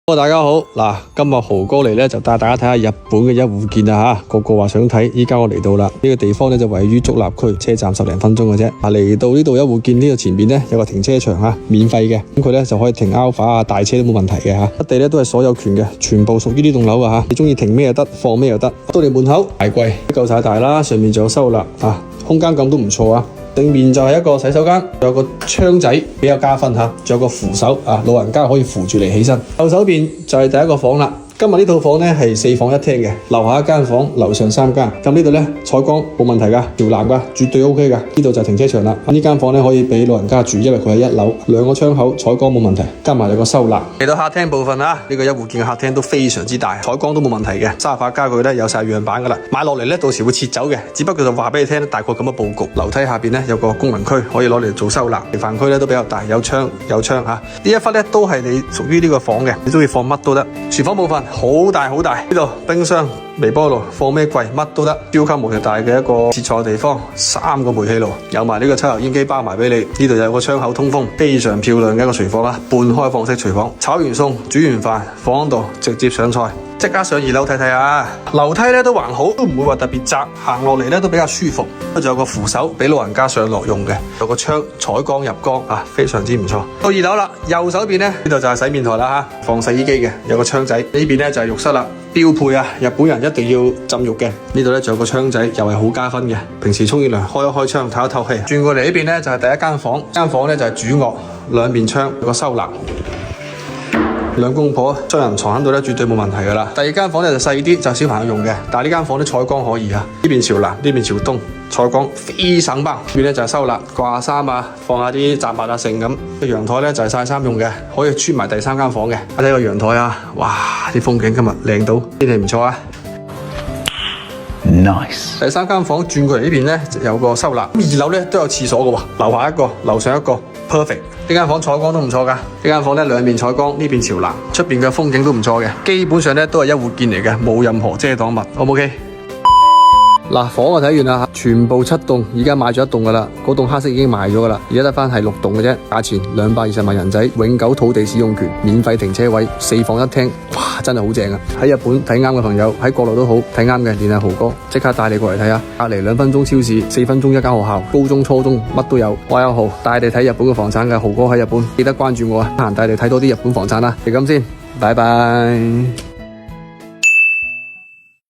大家好，今日豪哥嚟咧就帶大家睇下日本嘅一戶建啊吓，個個話想睇，依家我嚟到啦。呢個地方咧就位於足立區，車站10零分鐘嘅啫。嚟到呢度一戶建呢個前邊咧有個停車場吓，免費嘅，咁佢咧就可以停 Alpha 啊，大車都冇問題嘅吓。一地咧都係所有權嘅，全部屬於呢棟樓啊吓，你中意停咩又得，放咩又得。到嚟門口大櫃，夠晒大啦，上面仲有收納啊，空間感都唔錯啊。正面就係一個洗手間，仲有個窗仔比較加分吓，仲有個扶手啊，老人家可以扶住嚟起身。右手邊就係第一個房啦。今日呢套房咧係4房1廳嘅，樓下一間房，樓上3間。咁呢度咧採光冇問題噶，條欄噶，絕對 OK 噶。呢度就係停車場啦。呢間房咧可以俾老人家住，因為佢係1樓，2個窗口，採光冇問題，加埋有個收納。嚟到客廳部分啊，呢個一戶建嘅客廳都非常之大，採光都冇問題嘅。沙發家具咧有晒樣板噶啦，買落嚟咧到時會撤走嘅，只不過就話俾你聽大概咁嘅布局。樓梯下邊咧有個功能區可以攞嚟做收納，食飯區咧都比較大，有窗吓。呢一忽咧都係你屬於呢個房嘅，你中意放乜都得。廚房部分好大好大，呢度冰箱、微波爐，放咩櫃乜都得，超級無敵大嘅一個切菜地方，3個煤氣爐，有埋呢個抽油煙機包埋俾你。呢度有個窗口通風，非常漂亮嘅一個廚房啦，半開放式廚房。炒完餸、煮完飯，放喺度直接上菜。即刻上2樓睇睇啊！樓梯咧都還好，都唔會話特別窄，行落嚟咧都比較舒服。仲有個扶手俾老人家上落用嘅，有個窗採光入光啊，非常之唔錯。到2樓啦，右手邊咧呢度就係洗面台啦吓，放洗衣機嘅，有個窗仔。呢邊咧就係浴室啦，標配啊！日本人一定要浸浴嘅。呢度咧仲有個窗仔，又係好加分嘅。平時沖完涼開一開窗透一透氣。轉過嚟呢邊咧就係第一間房，間房咧就係主臥，兩邊窗有個收納。兩公婆雙人床喺度咧，絕對冇問題噶啦。第二間房咧就細啲，就係小朋友用嘅。但係呢間房啲採光可以啊，呢邊朝南，呢邊朝東，採光非常棒。呢邊咧就係收納掛衫啊，放下啲雜物啊剩咁。個陽台咧就係曬衫用嘅，可以穿埋第3間房嘅。睇個陽台啊，哇！啲風景今日靚到，天氣唔錯啊。Nice。第3間房轉過嚟呢邊咧有個收納。2樓咧都有廁所嘅喎，樓下一個，樓上一個 ，perfect。呢間房採光都唔錯噶，呢間房咧兩面採光，呢邊朝南，出邊嘅風景都唔錯嘅，基本上咧都係一戶建嚟嘅，冇任何遮擋物 ，O 唔 OK？房我睇完啦，全部7棟，而家買咗1棟噶啦，嗰棟黑色已經賣咗噶啦，而家得翻係6棟嘅啫，價錢220萬人仔，永久土地使用權，免費停車位，4房1廳，哇，真係好正啊！喺日本睇啱嘅朋友，喺國內都好睇啱嘅，聯繫豪哥，即刻帶你過嚟睇下，隔籬2分鐘超市，4分鐘一間學校，高中、初中乜都有。我有豪帶你睇日本嘅房產嘅，豪哥喺日本，記得關注我啊，得閒帶你睇多啲日本房產啦，係咁先，拜拜。